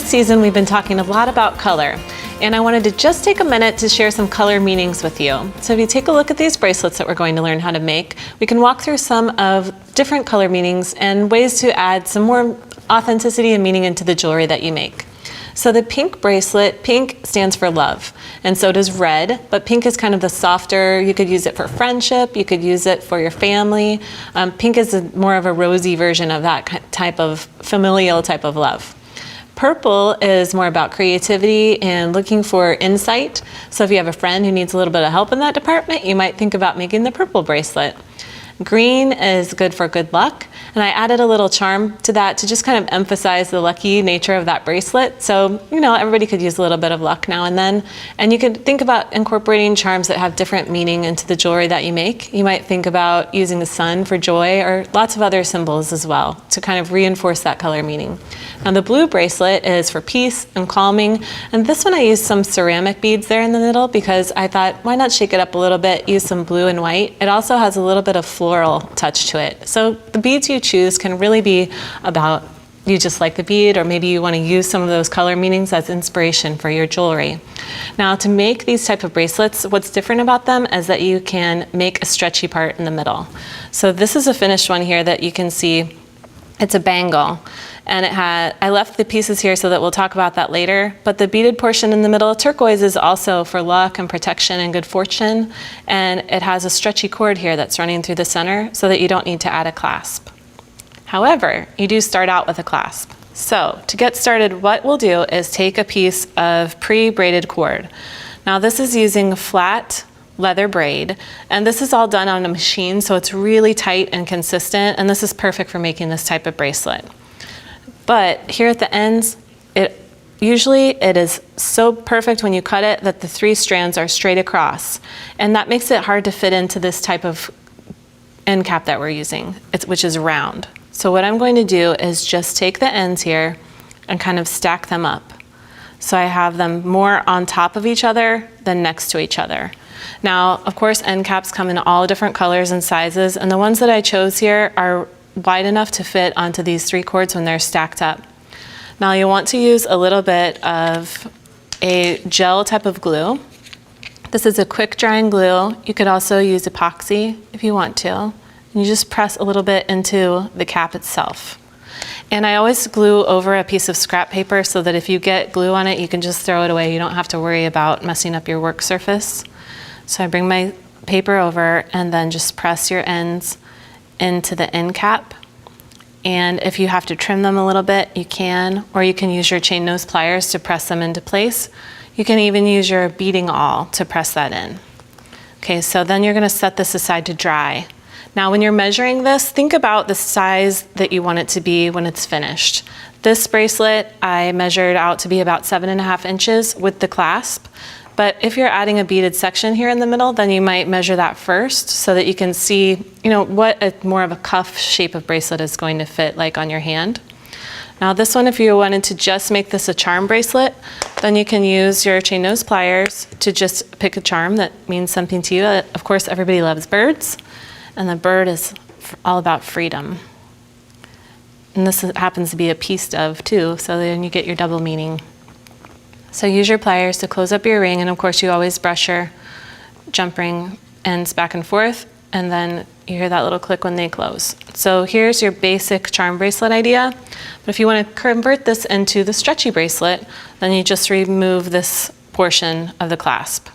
This season we've been talking a lot about color, and I wanted to just take a minute to share some color meanings with you. So if you take a look at these bracelets that we're going to learn how to make, we can walk through some of different color meanings and ways to add some more authenticity and meaning into the jewelry that you make. So the pink bracelet, pink stands for love, and so does red, but pink is kind of the softer. You could use it for friendship, you could use it for your family. Pink is more of a rosy version of that type of familial type of love. Purple is more about creativity and looking for insight. So if you have a friend who needs a little bit of help in that department, you might think about making the purple bracelet. Green is good for good luck, and I added a little charm to that to just kind of emphasize the lucky nature of that bracelet. So, you know, everybody could use a little bit of luck now and then. And you could think about incorporating charms that have different meaning into the jewelry that you make. You might think about using the sun for joy or lots of other symbols as well to kind of reinforce that color meaning. Now the blue bracelet is for peace and calming, and this one I used some ceramic beads there in the middle because I thought, why not shake it up a little bit, use some blue and white. It also has a little bit of floral touch to it. So the beads you choose can really be about you just like the bead, or maybe you want to use some of those color meanings as inspiration for your jewelry. Now to make these type of bracelets, what's different about them is that you can make a stretchy part in the middle. So this is a finished one here that you can see. It's a bangle, and I left the pieces here so that we'll talk about that later, but the beaded portion in the middle, turquoise, is also for luck and protection and good fortune, and it has a stretchy cord here that's running through the center so that you don't need to add a clasp. However, you do start out with a clasp. So to get started, what we'll do is take a piece of pre-braided cord. Now this is using flat leather braid, and this is all done on a machine, so it's really tight and consistent, and this is perfect for making this type of bracelet. But here at the ends, usually it is so perfect when you cut it that the 3 strands are straight across, and that makes it hard to fit into this type of end cap that we're using, which is round. So what I'm going to do is just take the ends here and kind of stack them up. So I have them more on top of each other than next to each other. Now, of course, end caps come in all different colors and sizes, and the ones that I chose here are wide enough to fit onto these 3 cords when they're stacked up. Now you'll want to use a little bit of a gel type of glue. This is a quick drying glue. You could also use epoxy if you want to. And you just press a little bit into the cap itself. And I always glue over a piece of scrap paper so that if you get glue on it, you can just throw it away. You don't have to worry about messing up your work surface. So I bring my paper over and then just press your ends into the end cap. And if you have to trim them a little bit, you can, or you can use your chain nose pliers to press them into place. You can even use your beading awl to press that in. Okay, so then you're gonna set this aside to dry. Now when you're measuring this, think about the size that you want it to be when it's finished. This bracelet I measured out to be about 7.5 inches with the clasp. But if you're adding a beaded section here in the middle, then you might measure that first so that you can see, you know, what more of a cuff shape of bracelet is going to fit like on your hand. Now this one, if you wanted to just make this a charm bracelet, then you can use your chain nose pliers to just pick a charm that means something to you. Of course, everybody loves birds, and the bird is all about freedom. And this happens to be a piece dove too, so then you get your double meaning. So use your pliers to close up your ring, and of course you always brush your jump ring ends back and forth, and then you hear that little click when they close. So here's your basic charm bracelet idea. But if you want to convert this into the stretchy bracelet, then you just remove this portion of the clasp.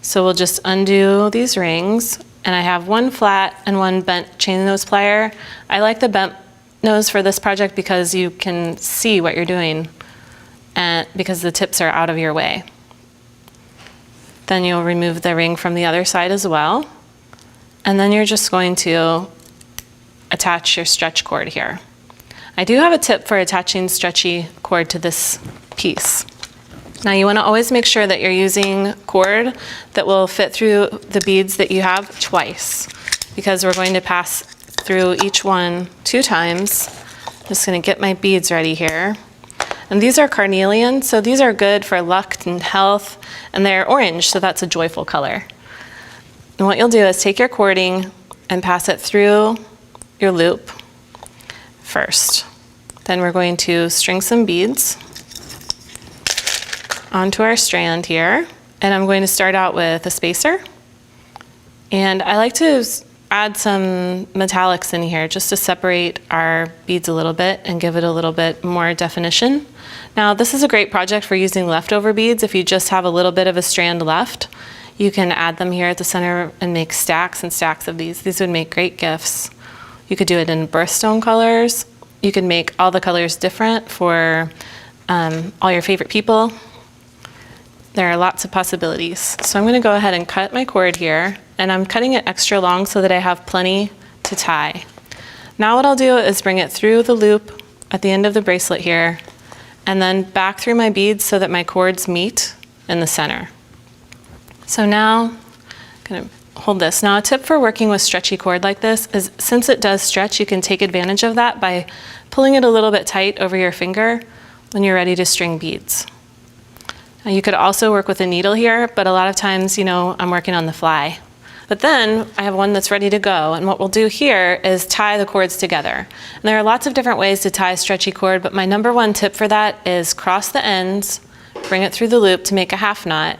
So we'll just undo these rings, and I have one flat and one bent chain nose plier. I like the bent nose for this project because you can see what you're doing, and because the tips are out of your way. Then you'll remove the ring from the other side as well. And then you're just going to attach your stretch cord here. I do have a tip for attaching stretchy cord to this piece. Now you want to always make sure that you're using cord that will fit through the beads that you have twice, because we're going to pass through each one 2 times. I'm just going to get my beads ready here. And these are carnelian, so these are good for luck and health, and they're orange, so that's a joyful color. And what you'll do is take your cording and pass it through your loop first. Then we're going to string some beads. onto our strand here, and I'm going to start out with a spacer. And I like to add some metallics in here just to separate our beads a little bit and give it a little bit more definition. Now, this is a great project for using leftover beads. If you just have a little bit of a strand left, you can add them here at the center and make stacks and stacks of these. These would make great gifts. You could do it in birthstone colors. You could make all the colors different for all your favorite people. There are lots of possibilities. So I'm going to go ahead and cut my cord here, and I'm cutting it extra long so that I have plenty to tie. Now what I'll do is bring it through the loop at the end of the bracelet here, and then back through my beads so that my cords meet in the center. So now, I'm going to hold this. Now a tip for working with stretchy cord like this is, since it does stretch, you can take advantage of that by pulling it a little bit tight over your finger when you're ready to string beads. Now you could also work with a needle here, but a lot of times, I'm working on the fly. But then I have one that's ready to go, and what we'll do here is tie the cords together. And there are lots of different ways to tie stretchy cord, but my number one tip for that is cross the ends, bring it through the loop to make a half knot,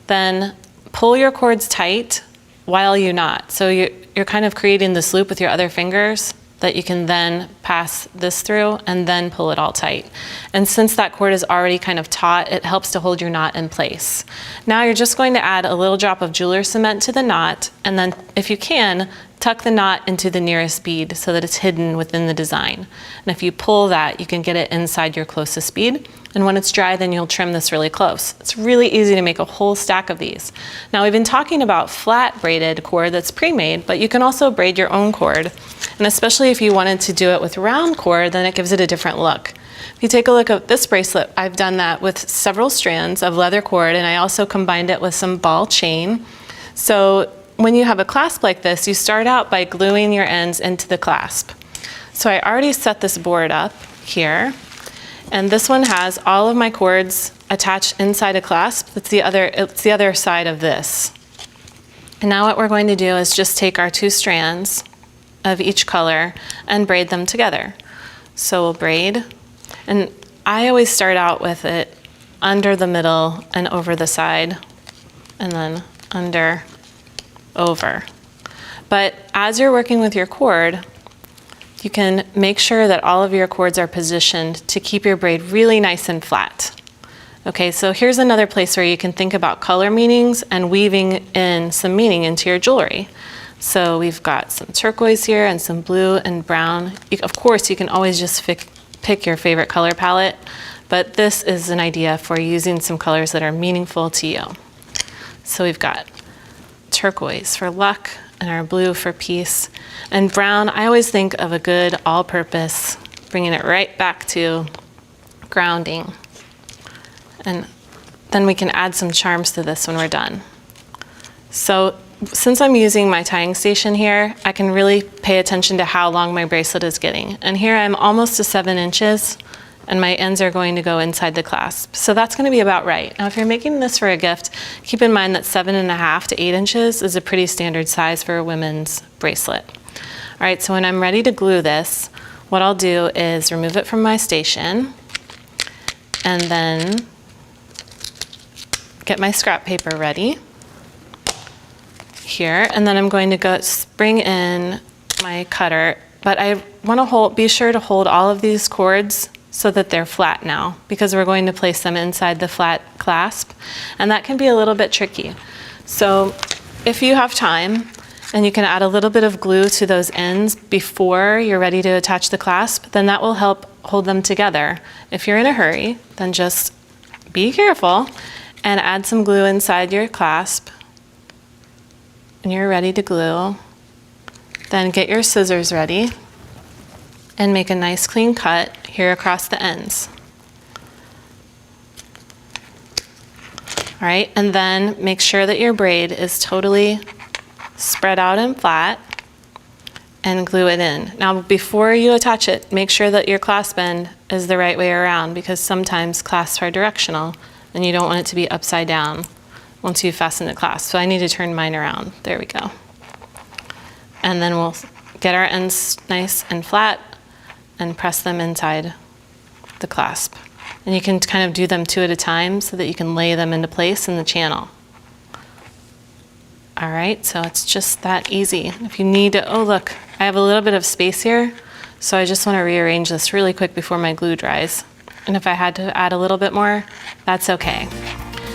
then pull your cords tight while you knot. So you're kind of creating this loop with your other fingers that you can then pass this through and then pull it all tight. And since that cord is already kind of taut, it helps to hold your knot in place. Now you're just going to add a little drop of jeweler's cement to the knot, and then if you can, tuck the knot into the nearest bead so that it's hidden within the design. And if you pull that, you can get it inside your closest bead. And when it's dry, then you'll trim this really close. It's really easy to make a whole stack of these. Now we've been talking about flat braided cord that's pre-made, but you can also braid your own cord. And especially if you wanted to do it with round cord, then it gives it a different look. If you take a look at this bracelet, I've done that with several strands of leather cord, and I also combined it with some ball chain. So when you have a clasp like this, you start out by gluing your ends into the clasp. So I already set this board up here, and this one has all of my cords attached inside a clasp. It's the other side of this. And now what we're going to do is just take our two strands of each color and braid them together. So we'll braid, and I always start out with it under the middle and over the side, and then under, over. But as you're working with your cord, you can make sure that all of your cords are positioned to keep your braid really nice and flat. Okay, so here's another place where you can think about color meanings and weaving in some meaning into your jewelry. So we've got some turquoise here and some blue and brown. Of course, you can always just pick your favorite color palette, but this is an idea for using some colors that are meaningful to you. So we've got turquoise for luck and our blue for peace. And brown, I always think of a good all-purpose, bringing it right back to grounding. And then we can add some charms to this when we're done. So since I'm using my tying station here, I can really pay attention to how long my bracelet is getting. And here I'm almost to 7 inches, and my ends are going to go inside the clasp. So that's going to be about right. Now if you're making this for a gift, keep in mind that 7.5 to 8 inches is a pretty standard size for a women's bracelet. All right, so when I'm ready to glue this, what I'll do is remove it from my station, and then get my scrap paper ready here, and then I'm going to go bring in my cutter, but I want to be sure to hold all of these cords so that they're flat now, because we're going to place them inside the flat clasp, and that can be a little bit tricky. So if you have time, and you can add a little bit of glue to those ends before you're ready to attach the clasp, then that will help hold them together. If you're in a hurry, then just be careful and add some glue inside your clasp. And you're ready to glue. Then get your scissors ready and make a nice clean cut here across the ends. All right, and then make sure that your braid is totally spread out and flat, and glue it in. Now before you attach it, make sure that your clasp end is the right way around, because sometimes clasps are directional and you don't want it to be upside down once you fasten the clasp. So I need to turn mine around. There we go. And then we'll get our ends nice and flat and press them inside the clasp. And you can kind of do them two at a time so that you can lay them into place in the channel. All right, so it's just that easy. If you need to, oh look, I have a little bit of space here, so I just want to rearrange this really quick before my glue dries. And if I had to add a little bit more, that's okay.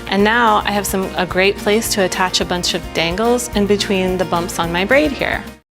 And now I have a great place to attach a bunch of dangles in between the bumps on my braid here.